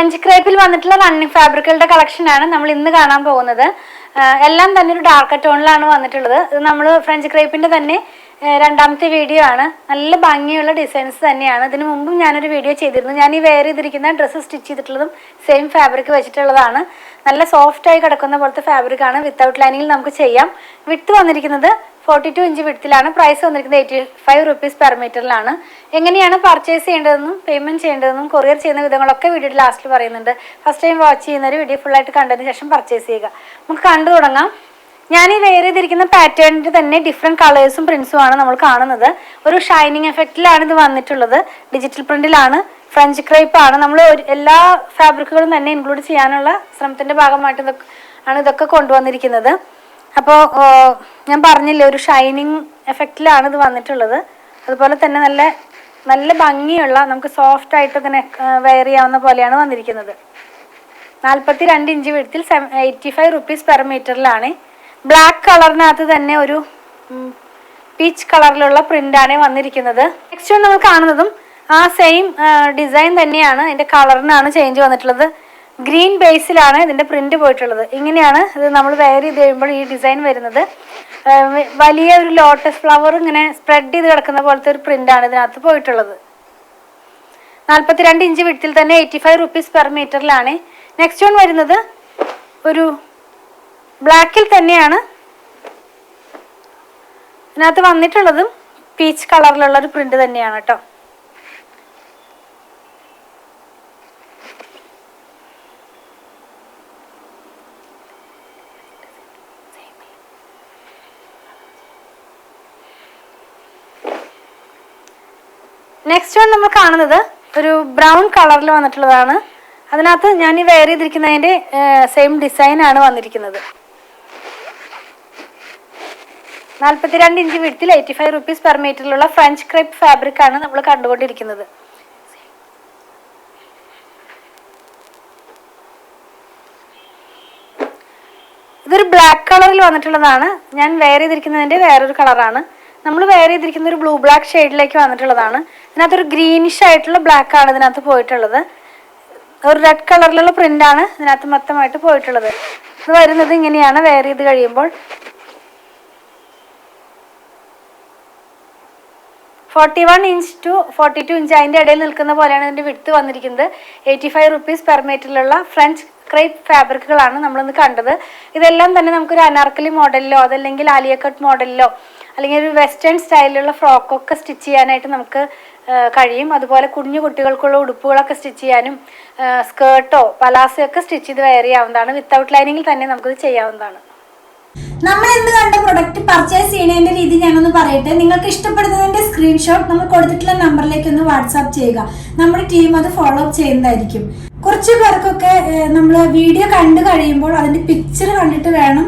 French ക്രേപ്പിൽ വന്നിട്ടുള്ള running ഫാബ്രിക്കുകളുടെ കളക്ഷനാണ് നമ്മൾ ഇന്ന് കാണാൻ പോകുന്നത്. എല്ലാം തന്നെ ഒരു ഡാർക്ക് ടോണിലാണ് വന്നിട്ടുള്ളത്. ഇത് നമ്മൾ ഫ്രഞ്ച് ക്രേപ്പിന്റെ തന്നെ രണ്ടാമത്തെ വീഡിയോ ആണ്. നല്ല ഭംഗിയുള്ള ഡിസൈൻസ് തന്നെയാണ്. ഇതിനു മുമ്പും ഞാനൊരു വീഡിയോ ചെയ്തിരുന്നു. ഞാൻ ഈ വെയർ ചെയ്തിരിക്കുന്ന ഡ്രസ്സ് സ്റ്റിച്ച് ചെയ്തിട്ടുള്ളതും സെയിം ഫാബ്രിക് വെച്ചിട്ടുള്ളതാണ്. നല്ല സോഫ്റ്റ് ആയി കിടക്കുന്ന പോലത്തെ ഫാബ്രിക് ആണ്. വിത്തൗട്ട് ലൈനിങ്ങിൽ നമുക്ക് ചെയ്യാം. വിട്ട് വന്നിരിക്കുന്നത് 42 ഇഞ്ച് വിഡ്ത്തിലാണ്. പ്രൈസ് വന്നിരിക്കുന്നത് 85 റുപ്പീസ് പെർ മീറ്ററിലാണ്. എങ്ങനെയാണ് പർച്ചേസ് ചെയ്യേണ്ടതെന്നും പേയ്മെന്റ് ചെയ്യേണ്ടതെന്നും കൊറിയർ ചെയ്യുന്ന വിധങ്ങളൊക്കെ വീഡിയോയുടെ ലാസ്റ്റിൽ പറയുന്നുണ്ട്. ഫസ്റ്റ് ടൈം വാച്ച് ചെയ്യുന്നവർ വീഡിയോ ഫുള്ളായിട്ട് കണ്ടതിന് ശേഷം പർച്ചേസ് ചെയ്യുക. നമുക്ക് കണ്ടു തുടങ്ങാം. ഞാൻ ഈ വെയർ ചെയ്തിരിക്കുന്ന പാറ്റേണിന്റെ തന്നെ ഡിഫറെന്റ് കളേഴ്സും പ്രിന്റ്സും ആണ് നമ്മൾ കാണുന്നത്. ഒരു ഷൈനിങ് എഫക്റ്റിലാണ് ഇത് വന്നിട്ടുള്ളത്. ഡിജിറ്റൽ പ്രിന്റിലാണ്. ഫ്രഞ്ച് ക്രേപ്പ് ആണ്. നമ്മൾ എല്ലാ ഫാബ്രിക്കുകളും തന്നെ ഇൻക്ലൂഡ് ചെയ്യാനുള്ള ശ്രമത്തിന്റെ ഭാഗമായിട്ട് ഇതൊക്കെ കൊണ്ടുവന്നിരിക്കുന്നത്. അപ്പോൾ ഞാൻ പറഞ്ഞില്ലേ, ഒരു ഷൈനിങ് എഫക്റ്റിലാണ് ഇത് വന്നിട്ടുള്ളത്. അതുപോലെ തന്നെ നല്ല നല്ല ഭംഗിയുള്ള നമുക്ക് സോഫ്റ്റ് ആയിട്ട് ഇങ്ങനെ വെയർ ചെയ്യാവുന്ന പോലെയാണ് വന്നിരിക്കുന്നത്. 42 ഇഞ്ച് വിഡ്ത്തിൽ 85 റുപ്പീസ് പെർ മീറ്ററിലാണ്. ബ്ലാക്ക് കളറിനകത്ത് തന്നെ ഒരു പീച്ച് കളറിലുള്ള പ്രിന്റാണ് വന്നിരിക്കുന്നത്. നെക്സ്റ്റ് നമ്മൾ കാണുന്നതും ആ സെയിം ഡിസൈൻ തന്നെയാണ്. അതിന്റെ കളറിനാണ് ചേഞ്ച് വന്നിട്ടുള്ളത്. ഗ്രീൻ ബേസിലാണ് ഇതിന്റെ പ്രിന്റ് പോയിട്ടുള്ളത്. ഇങ്ങനെയാണ് ഇത് നമ്മൾ വെയർ ചെയ്ത് കഴിയുമ്പോൾ ഈ ഡിസൈൻ വരുന്നത്. വലിയ ഒരു ലോട്ടസ് ഫ്ലവർ ഇങ്ങനെ സ്പ്രെഡ് ചെയ്ത് കിടക്കുന്ന പോലത്തെ ഒരു പ്രിന്റാണ് ഇതിനകത്ത് പോയിട്ടുള്ളത്. 42 ഇഞ്ച് വിഡ്ത്തിൽ തന്നെ 85 റുപ്പീസ് പെർ മീറ്ററിലാണ്. നെക്സ്റ്റ് വൺ വരുന്നത് ഒരു ബ്ലാക്കിൽ തന്നെയാണ്. ഇതിനകത്ത് വന്നിട്ടുള്ളതും പീച്ച് കളറിലുള്ള ഒരു പ്രിന്റ് തന്നെയാണ് കേട്ടോ. നെക്സ്റ്റ് വൺ നമ്മൾ കാണുന്നത് ഒരു ബ്രൗൺ കളറിൽ വന്നിട്ടുള്ളതാണ്. അതിനകത്ത് ഞാൻ ഈ വെയർ ചെയ്തിരിക്കുന്നതിന്റെ സെയിം ഡിസൈൻ ആണ് വന്നിരിക്കുന്നത്. 42 ഇഞ്ച് വിഡ്ത്തിൽ 85 റുപ്പീസ് പെർ മീറ്ററിലുള്ള ഫ്രഞ്ച് ക്രേപ്പ് ഫാബ്രിക് ആണ് നമ്മൾ കണ്ടുകൊണ്ടിരിക്കുന്നത്. ഇതൊരു ബ്ലാക്ക് കളറിൽ വന്നിട്ടുള്ളതാണ്. ഞാൻ വെയർ ചെയ്തിരിക്കുന്നതിന്റെ വേറൊരു കളറാണ്. നമ്മൾ വെയർ ചെയ്തിരിക്കുന്ന ഒരു ബ്ലൂ ബ്ലാക്ക് ഷെയ്ഡിലേക്ക് വന്നിട്ടുള്ളതാണ്. ഇതിനകത്തൊരു ഗ്രീനിഷ് ആയിട്ടുള്ള ബ്ലാക്ക് ആണ് ഇതിനകത്ത് പോയിട്ടുള്ളത്. ഒരു റെഡ് കളറിലുള്ള പ്രിന്റ് ആണ് ഇതിനകത്ത് മൊത്തമായിട്ട് പോയിട്ടുള്ളത്. ഇത് വരുന്നത് ഇങ്ങനെയാണ് വെയർ ചെയ്ത് കഴിയുമ്പോൾ. 41 ഇഞ്ച് ടു 42 ഇഞ്ച് അതിൻ്റെ ഇടയിൽ നിൽക്കുന്ന പോലെയാണ് ഇതിൻ്റെ വിഡ്ത്ത് വന്നിരിക്കുന്നത്. 85 റുപ്പീസ് പെർ മീറ്ററിലുള്ള ഫ്രഞ്ച് ക്രേപ്പ് ഫാബ്രിക്കുകളാണ് നമ്മളിന്ന് കണ്ടത്. ഇതെല്ലാം തന്നെ നമുക്കൊരു അനാർക്കലി മോഡലിലോ അതല്ലെങ്കിൽ ആലിയ കട്ട് മോഡലിലോ അല്ലെങ്കിൽ ഒരു വെസ്റ്റേൺ സ്റ്റൈലിലുള്ള ഫ്രോക്കൊക്കെ സ്റ്റിച്ച് ചെയ്യാനായിട്ട് നമുക്ക് കഴിയും. അതുപോലെ കുഞ്ഞു കുട്ടികൾക്കുള്ള ഉടുപ്പുകളൊക്കെ സ്റ്റിച്ച് ചെയ്യാനും സ്കേർട്ടോ പലാസോ ഒക്കെ സ്റ്റിച്ച് ചെയ്ത് വെയർ ചെയ്യാവുന്നതാണ്. വിത്തൗട്ട് ലൈനിങ്ങിൽ തന്നെ നമുക്കിത് ചെയ്യാവുന്നതാണ്. നമ്മൾ ഇന്ന് കണ്ട പ്രൊഡക്റ്റ് പർച്ചേസ് ചെയ്യുന്നതിന്റെ രീതി ഞാനൊന്ന് പറയട്ടെ. നിങ്ങൾക്ക് ഇഷ്ടപ്പെടുന്നതിന്റെ സ്ക്രീൻഷോട്ട് നമ്മൾ കൊടുത്തിട്ടുള്ള നമ്പറിലേക്ക് ഒന്ന് വാട്സാപ്പ് ചെയ്യുക. നമ്മുടെ ടീം അത് ഫോളോ അപ്പ് ചെയ്യുന്നതായിരിക്കും. കുറച്ച് പേർക്കൊക്കെ നമ്മൾ വീഡിയോ കണ്ടു കഴിയുമ്പോൾ അതിന്റെ പിക്ചർ കണ്ടിട്ട് വേണം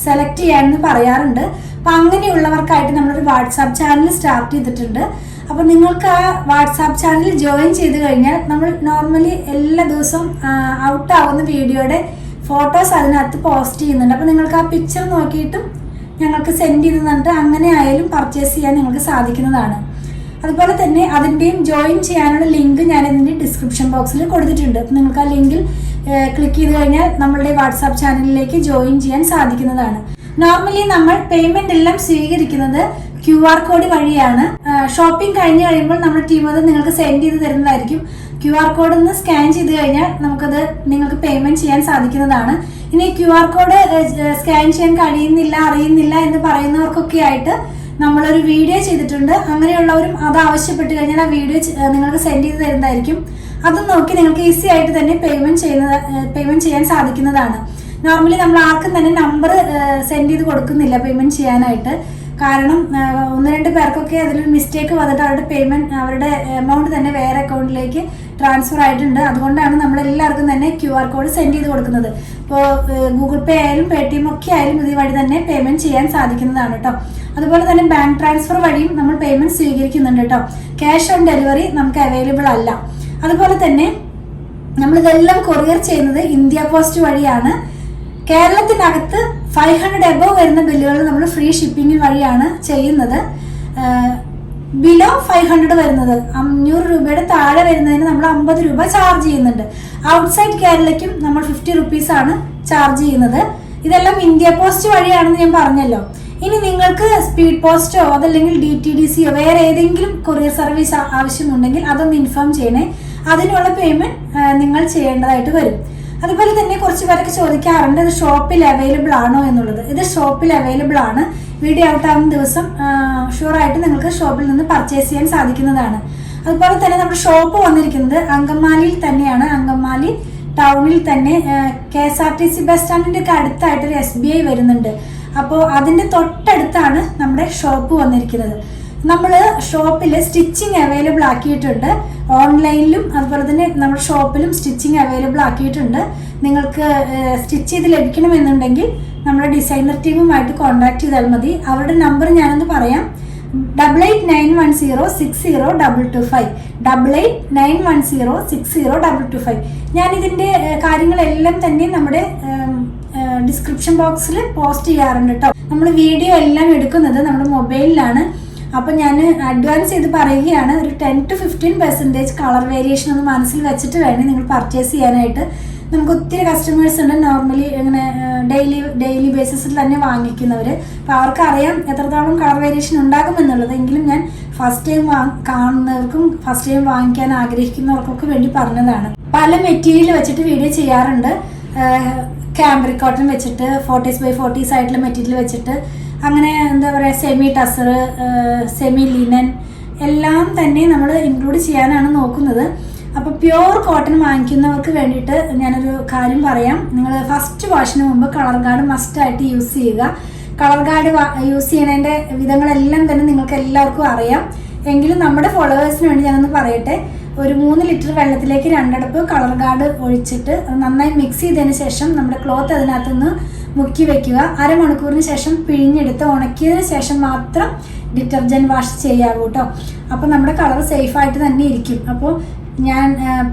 സെലക്ട് ചെയ്യാമെന്ന് പറയാറുണ്ട്. അപ്പം അങ്ങനെയുള്ളവർക്കായിട്ട് നമ്മളൊരു വാട്സാപ്പ് ചാനൽ സ്റ്റാർട്ട് ചെയ്തിട്ടുണ്ട്. അപ്പം നിങ്ങൾക്ക് ആ വാട്സാപ്പ് ചാനൽ ജോയിൻ ചെയ്ത് കഴിഞ്ഞാൽ നമ്മൾ നോർമലി എല്ലാ ദിവസവും ഔട്ടാവുന്ന വീഡിയോയുടെ ഫോട്ടോസ് അതിനകത്ത് പോസ്റ്റ് ചെയ്യുന്നുണ്ട്. അപ്പോൾ നിങ്ങൾക്ക് ആ പിക്ചർ നോക്കിയിട്ടും ഞങ്ങൾക്ക് സെൻഡ് ചെയ്ത് തന്നിട്ട് അങ്ങനെ ആയാലും പർച്ചേസ് ചെയ്യാൻ നിങ്ങൾക്ക് സാധിക്കുന്നതാണ്. അതുപോലെ തന്നെ അതിൻ്റെയും ജോയിൻ ചെയ്യാനുള്ള ലിങ്ക് ഞാൻ ഇതിൻ്റെ ഡിസ്ക്രിപ്ഷൻ ബോക്സിൽ കൊടുത്തിട്ടുണ്ട്. അപ്പോൾ നിങ്ങൾക്ക് ആ ലിങ്കിൽ ക്ലിക്ക് ചെയ്ത് കഴിഞ്ഞാൽ നമ്മളുടെ വാട്സാപ്പ് ചാനലിലേക്ക് ജോയിൻ ചെയ്യാൻ സാധിക്കുന്നതാണ്. നോർമലി നമ്മൾ പേയ്മെന്റ് എല്ലാം സ്വീകരിക്കുന്നത് QR കോഡ് വഴിയാണ്. ഷോപ്പിംഗ് കഴിഞ്ഞ് കഴിയുമ്പോൾ നമ്മുടെ ടീം അത് നിങ്ങൾക്ക് സെൻഡ് ചെയ്ത് തരുന്നതായിരിക്കും. QR കോഡ് ഒന്ന് സ്കാൻ ചെയ്ത് കഴിഞ്ഞാൽ നമുക്കത് നിങ്ങൾക്ക് പേയ്മെന്റ് ചെയ്യാൻ സാധിക്കുന്നതാണ്. ഇനി QR കോഡ് സ്കാൻ ചെയ്യാൻ കഴിയുന്നില്ല അറിയുന്നില്ല എന്ന് പറയുന്നവർക്കൊക്കെ ആയിട്ട് നമ്മളൊരു വീഡിയോ ചെയ്തിട്ടുണ്ട്. അങ്ങനെയുള്ളവരും അത് ആവശ്യപ്പെട്ട് കഴിഞ്ഞാൽ ആ വീഡിയോ നിങ്ങൾക്ക് സെൻഡ് ചെയ്ത് തരുന്നതായിരിക്കും. അതും നോക്കി നിങ്ങൾക്ക് ഈസി ആയിട്ട് തന്നെ പേയ്മെന്റ് ചെയ്യാൻ സാധിക്കുന്നതാണ്. നോർമലി നമ്മൾ ആർക്കും തന്നെ നമ്പർ സെൻഡ് ചെയ്ത് കൊടുക്കുന്നില്ല പേയ്മെന്റ് ചെയ്യാനായിട്ട്. കാരണം 1-2 പേർക്കൊക്കെ അതിലൊരു മിസ്റ്റേക്ക് വന്നിട്ട് അവരുടെ എമൗണ്ട് തന്നെ വേറെ അക്കൗണ്ടിലേക്ക് ട്രാൻസ്ഫർ ആയിട്ടുണ്ട്. അതുകൊണ്ടാണ് നമ്മളെല്ലാവർക്കും തന്നെ QR കോഡ് സെൻഡ് ചെയ്ത് കൊടുക്കുന്നത്. ഇപ്പോൾ ഗൂഗിൾ പേ ആയാലും പേടിഎം ഒക്കെ ആയാലും ഇത് വഴി തന്നെ പേയ്മെന്റ് ചെയ്യാൻ സാധിക്കുന്നതാണ് കേട്ടോ. അതുപോലെ തന്നെ ബാങ്ക് ട്രാൻസ്ഫർ വഴിയും നമ്മൾ പേയ്മെന്റ് സ്വീകരിക്കുന്നുണ്ട് കേട്ടോ. ക്യാഷ് ഓൺ ഡെലിവറി നമുക്ക് അവൈലബിൾ അല്ല. അതുപോലെ തന്നെ നമ്മളിതെല്ലാം കൊറിയർ ചെയ്യുന്നത് ഇന്ത്യ പോസ്റ്റ് വഴിയാണ്. കേരളത്തിനകത്ത് 500 എബോവ് വരുന്ന ബില്ലുകൾ നമ്മൾ ഫ്രീ ഷിപ്പിംഗ് വഴിയാണ് ചെയ്യുന്നത്. ബിലോ 500 വരുന്നത് 500 രൂപയുടെ താഴെ വരുന്നതിന് നമ്മൾ 50 രൂപ ചാർജ് ചെയ്യുന്നുണ്ട്. ഔട്ട്സൈഡ് കേരളയ്ക്കും നമ്മൾ 50 റുപ്പീസ് ആണ് ചാർജ് ചെയ്യുന്നത്. ഇതെല്ലാം ഇന്ത്യ പോസ്റ്റ് വഴിയാണെന്ന് ഞാൻ പറഞ്ഞല്ലോ. ഇനി നിങ്ങൾക്ക് സ്പീഡ് പോസ്റ്റോ അതല്ലെങ്കിൽ DTDCയോ വേറെ ഏതെങ്കിലും കൊറിയർ സർവീസ് ആവശ്യമുണ്ടെങ്കിൽ അതൊന്ന് ഇൻഫോം ചെയ്യണേ. അതിനുള്ള പേയ്മെന്റ് നിങ്ങൾ ചെയ്യേണ്ടതായിട്ട് വരും. അതുപോലെ തന്നെ കുറച്ച് പേരൊക്കെ ചോദിക്കാറുണ്ട് ഇത് ഷോപ്പിൽ അവൈലബിൾ ആണോ എന്നുള്ളത്. ഇത് ഷോപ്പിൽ അവൈലബിൾ ആണ്. വീഡിയോ ഔട്ട് ആവുന്ന ദിവസം ഷുവറായിട്ട് നിങ്ങൾക്ക് ഷോപ്പിൽ നിന്ന് പർച്ചേസ് ചെയ്യാൻ സാധിക്കുന്നതാണ്. അതുപോലെ തന്നെ നമ്മുടെ ഷോപ്പ് വന്നിരിക്കുന്നത് അങ്കമാലിയിൽ തന്നെയാണ്. അങ്കമാലി ടൗണിൽ തന്നെ KSRTC ബസ് സ്റ്റാൻഡിൻ്റെ ഒക്കെ അടുത്തായിട്ടൊരു SBI വരുന്നുണ്ട്. അപ്പോൾ അതിൻ്റെ തൊട്ടടുത്താണ് നമ്മുടെ ഷോപ്പ് വന്നിരിക്കുന്നത്. നമ്മൾ ഷോപ്പിൽ സ്റ്റിച്ചിങ് അവൈലബിൾ ആക്കിയിട്ടുണ്ട്. ഓൺലൈനിലും അതുപോലെ തന്നെ നമ്മുടെ ഷോപ്പിലും സ്റ്റിച്ചിങ് അവൈലബിൾ ആക്കിയിട്ടുണ്ട്. നിങ്ങൾക്ക് സ്റ്റിച്ച് ചെയ്ത് ലഭിക്കണമെന്നുണ്ടെങ്കിൽ നമ്മുടെ ഡിസൈനർ ടീമുമായിട്ട് കോൺടാക്ട് ചെയ്താൽ മതി. അവരുടെ നമ്പർ ഞാനൊന്ന് പറയാം. 8891060225 8891060225. ഞാനിതിൻ്റെ കാര്യങ്ങളെല്ലാം തന്നെ നമ്മുടെ ഡിസ്ക്രിപ്ഷൻ ബോക്സിൽ പോസ്റ്റ് ചെയ്യാറുണ്ട് കേട്ടോ. നമ്മൾ വീഡിയോ എല്ലാം എടുക്കുന്നത് നമ്മുടെ മൊബൈലിലാണ്. അപ്പോൾ ഞാൻ അഡ്വാൻസ് ചെയ്ത് പറയുകയാണ്, ഒരു 10 to 15% കളർ വേരിയേഷൻ ഒന്ന് മനസ്സിൽ വെച്ചിട്ട് വേണം നിങ്ങൾ പർച്ചേസ് ചെയ്യാനായിട്ട്. നമുക്ക് ഒത്തിരി കസ്റ്റമേഴ്സ് ഉണ്ട് നോർമലി ഇങ്ങനെ ഡെയിലി ബേസിസിൽ തന്നെ വാങ്ങിക്കുന്നവർ. അപ്പോൾ അവർക്കറിയാം എത്രത്തോളം കളർ വേരിയേഷൻ ഉണ്ടാകുമെന്നുള്ളത്. എങ്കിലും ഞാൻ ഫസ്റ്റ് ടൈം കാണുന്നവർക്കും ഫസ്റ്റ് ടൈം വാങ്ങിക്കാൻ ആഗ്രഹിക്കുന്നവർക്കൊക്കെ വേണ്ടി പറഞ്ഞതാണ്. പല മെറ്റീരിയൽ വെച്ചിട്ട് വീഡിയോ ചെയ്യാറുണ്ട്. ക്യാമ്പ്രിക് കോട്ടൺ വെച്ചിട്ട് 40x40 ആയിട്ടുള്ള മെറ്റീരിയൽ വെച്ചിട്ട് അങ്ങനെ എന്താ പറയുക സെമി ടസർ, സെമി ലിനൻ എല്ലാം തന്നെ നമ്മൾ ഇൻക്ലൂഡ് ചെയ്യാനാണ് നോക്കുന്നത്. അപ്പോൾ പ്യുവർ കോട്ടൺ വാങ്ങിക്കുന്നവർക്ക് വേണ്ടിയിട്ട് ഞാനൊരു കാര്യം പറയാം. നിങ്ങൾ ഫസ്റ്റ് വാഷിന് മുമ്പ് കളർ ഗാർഡ് മസ്റ്റായിട്ട് യൂസ് ചെയ്യുക. കളർ ഗാർഡ് യൂസ് ചെയ്യുന്നതിൻ്റെ വിധങ്ങളെല്ലാം തന്നെ നിങ്ങൾക്ക് എല്ലാവർക്കും അറിയാം. എങ്കിലും നമ്മുടെ ഫോളോവേഴ്സിന് വേണ്ടി ഞാനൊന്ന് പറയട്ടെ. ഒരു 3 ലിറ്റർ വെള്ളത്തിലേക്ക് 2 അടപ്പ് കളർ ഗാർഡ് ഒഴിച്ചിട്ട് നന്നായി മിക്സ് ചെയ്തതിന് ശേഷം നമ്മുടെ ക്ലോത്ത് അതിനകത്തുനിന്ന് മുക്കി വെക്കുക. അരമണിക്കൂറിന് ശേഷം പിഴിഞ്ഞെടുത്ത് ഉണക്കിയതിന് ശേഷം മാത്രം ഡിറ്റർജൻറ്റ് വാഷ് ചെയ്യാവൂ കേട്ടോ. അപ്പോൾ നമ്മുടെ കളർ സേഫായിട്ട് തന്നെ ഇരിക്കും. അപ്പോൾ ഞാൻ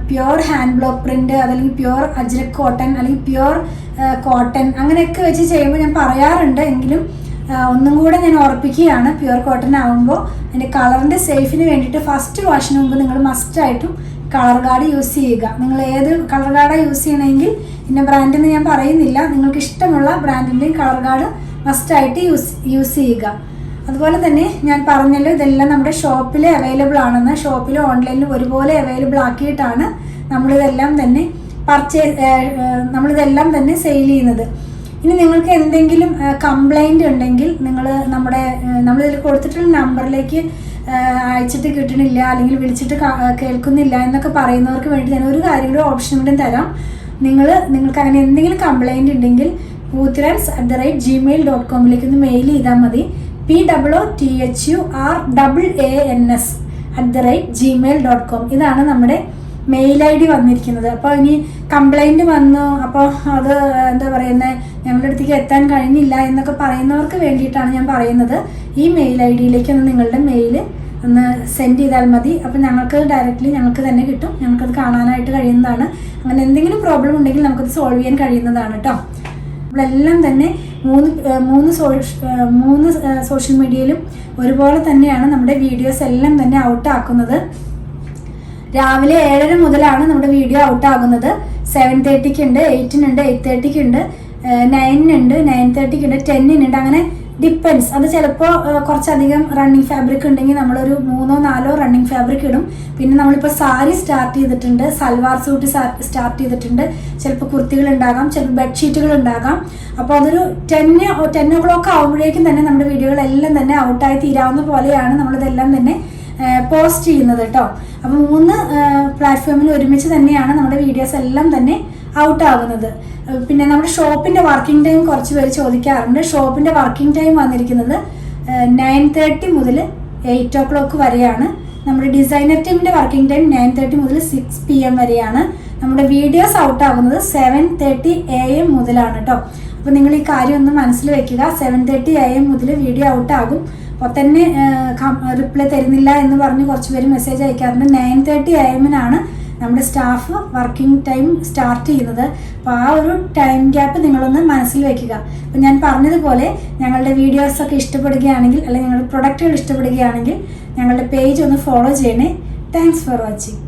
പ്യുവർ ഹാൻഡ് ബ്ലോക്ക് പ്രിന്റ് അതല്ലെങ്കിൽ പ്യുവർ അജ്രക് കോട്ടൺ അല്ലെങ്കിൽ പ്യുവർ കോട്ടൺ അങ്ങനെയൊക്കെ വെച്ച് ചെയ്യുമ്പോൾ ഞാൻ പറയാറുണ്ട്. എങ്കിലും ഒന്നും കൂടെ ഞാൻ ഓർപ്പിക്കുകയാണ്, പ്യുവർ കോട്ടൺ ആകുമ്പോൾ അതിൻ്റെ കളറിൻ്റെ സേഫിന് വേണ്ടിയിട്ട് ഫസ്റ്റ് വാഷിന് മുമ്പ് നിങ്ങൾ മസ്റ്റായിട്ടും കളർ ഗാർഡ് യൂസ് ചെയ്യുക. നിങ്ങൾ ഏത് കളർ ഗാർഡാണ് യൂസ് ചെയ്യണമെങ്കിൽ ഇന്ന ബ്രാൻഡെന്ന് ഞാൻ പറയുന്നില്ല, നിങ്ങൾക്ക് ഇഷ്ടമുള്ള ബ്രാൻഡിൻ്റെയും കളർ ഗാർഡ് മസ്റ്റായിട്ട് യൂസ് ചെയ്യുക. അതുപോലെ തന്നെ ഞാൻ പറഞ്ഞല്ലോ ഇതെല്ലാം നമ്മുടെ ഷോപ്പിൽ അവൈലബിൾ ആണെന്ന്. ഷോപ്പിലും ഓൺലൈനിലും ഒരുപോലെ അവൈലബിൾ ആക്കിയിട്ടാണ് നമ്മളിതെല്ലാം തന്നെ സെയിൽ ചെയ്യുന്നത്. ഇനി നിങ്ങൾക്ക് എന്തെങ്കിലും കംപ്ലൈൻറ്റ് ഉണ്ടെങ്കിൽ നമ്മളിതിൽ കൊടുത്തിട്ടുള്ള നമ്പറിലേക്ക് അയച്ചിട്ട് കിട്ടണില്ല അല്ലെങ്കിൽ വിളിച്ചിട്ട് കേൾക്കുന്നില്ല എന്നൊക്കെ പറയുന്നവർക്ക് വേണ്ടി ഞാൻ ഒരു കാര്യം കൂടി ഓപ്ഷൻ കൂടി തരാം. നിങ്ങൾക്ക് അങ്ങനെ എന്തെങ്കിലും കംപ്ലൈൻറ്റ് ഉണ്ടെങ്കിൽ poothirans@gmail.com ഒന്ന് മെയിൽ ചെയ്താൽ മതി. POOTHURANS@gmail.com ഇതാണ് നമ്മുടെ മെയിൽ ID വന്നിരിക്കുന്നത്. അപ്പോൾ ഇനി കംപ്ലൈൻറ്റ് വന്നു, അപ്പോൾ അത് എന്താ പറയുന്നത് ഞങ്ങളുടെ അടുത്തേക്ക് എത്താൻ കഴിഞ്ഞില്ല എന്നൊക്കെ പറയുന്നവർക്ക് വേണ്ടിയിട്ടാണ് ഞാൻ പറയുന്നത്. ഈ മെയിൽ ID-യിലേക്ക് ഒന്ന് നിങ്ങളുടെ മെയിൽ ഒന്ന് സെൻഡ് ചെയ്താൽ മതി. അപ്പോൾ ഞങ്ങൾക്ക് ഡയറക്റ്റ്ലി ഞങ്ങൾക്ക് തന്നെ കിട്ടും, ഞങ്ങൾക്കത് കാണാനായിട്ട് കഴിയുന്നതാണ്. അങ്ങനെ എന്തെങ്കിലും പ്രോബ്ലം ഉണ്ടെങ്കിൽ നമുക്കത് സോൾവ് ചെയ്യാൻ കഴിയുന്നതാണ് കേട്ടോ. നമ്മളെല്ലാം തന്നെ മൂന്ന് സോഷ്യൽ മീഡിയയിലും ഒരുപോലെ തന്നെയാണ് നമ്മുടെ വീഡിയോസ് എല്ലാം തന്നെ ഔട്ട് ആക്കുന്നത്. രാവിലെ 7:30 മുതലാണ് നമ്മുടെ വീഡിയോ ഔട്ട് ആകുന്നത്. 7:30 ഉണ്ട്, 8-നുണ്ട്, 8:30 ഉണ്ട്, 9-നുണ്ട്, 9:30 ഉണ്ട്, 10-നുണ്ട്. അങ്ങനെ ഡിപ്പെൻസ്. അത് ചിലപ്പോൾ കുറച്ചധികം റണ്ണിങ് ഫാബ്രിക് ഉണ്ടെങ്കിൽ നമ്മളൊരു 3-4 റണ്ണിങ് ഫാബ്രിക് ഇടും. പിന്നെ നമ്മളിപ്പോൾ സാരി സ്റ്റാർട്ട് ചെയ്തിട്ടുണ്ട്, സൽവാർ സൂട്ട് സ്റ്റാർട്ട് ചെയ്തിട്ടുണ്ട്, ചിലപ്പോൾ കുർത്തികൾ ഉണ്ടാകാം, ചിലപ്പോൾ ബെഡ്ഷീറ്റുകൾ ഉണ്ടാകാം. അപ്പോൾ അതൊരു 10 o'clock ആകുമ്പോഴേക്കും തന്നെ നമ്മുടെ വീഡിയോകളെല്ലാം തന്നെ ഔട്ടായി തീരാവുന്ന പോലെയാണ് നമ്മളിതെല്ലാം തന്നെ പോസ്റ്റ് ചെയ്യുന്നത് കേട്ടോ. അപ്പോൾ 3 പ്ലാറ്റ്ഫോമിൽ ഒരുമിച്ച് തന്നെയാണ് നമ്മുടെ വീഡിയോസ് എല്ലാം തന്നെ ഔട്ട് ആകുന്നത്. പിന്നെ നമ്മുടെ ഷോപ്പിൻ്റെ വർക്കിംഗ് ടൈം കുറച്ച് പേര് ചോദിക്കാറുണ്ട്. ഷോപ്പിൻ്റെ വർക്കിംഗ് ടൈം വന്നിരിക്കുന്നത് 9:30 മുതൽ 8 o'clock വരെയാണ്. നമ്മുടെ ഡിസൈനർ ടീമിൻ്റെ വർക്കിംഗ് ടൈം 9:30 മുതൽ 6 PM വരെയാണ്. നമ്മുടെ വീഡിയോസ് ഔട്ട് ആകുന്നത് 7:30 AM മുതലാണ് കേട്ടോ. അപ്പോൾ നിങ്ങൾ ഈ കാര്യം ഒന്ന് മനസ്സിൽ വെക്കുക. 7:30 AM മുതൽ വീഡിയോ ഔട്ട് ആകും. അപ്പോൾ തന്നെ റിപ്ലൈ തരുന്നില്ല എന്ന് പറഞ്ഞ് കുറച്ച് പേര് മെസ്സേജ് അയക്കാറുണ്ട്. 9:30 AM-നാണ് നമ്മുടെ സ്റ്റാഫ് വർക്കിംഗ് ടൈം സ്റ്റാർട്ട് ചെയ്യുന്നത്. അപ്പോൾ ആ ഒരു ടൈം ഗ്യാപ്പ് നിങ്ങളൊന്ന് മനസ്സിൽ വെക്കുക. അപ്പോൾ ഞാൻ പറഞ്ഞതുപോലെ ഞങ്ങളുടെ വീഡിയോസൊക്കെ ഇഷ്ടപ്പെടുകയാണെങ്കിൽ അല്ലെങ്കിൽ ഞങ്ങളുടെ പ്രൊഡക്റ്റുകൾ ഇഷ്ടപ്പെടുകയാണെങ്കിൽ ഞങ്ങളുടെ പേജ് ഒന്ന് ഫോളോ ചെയ്യണേ. Thanks for watching.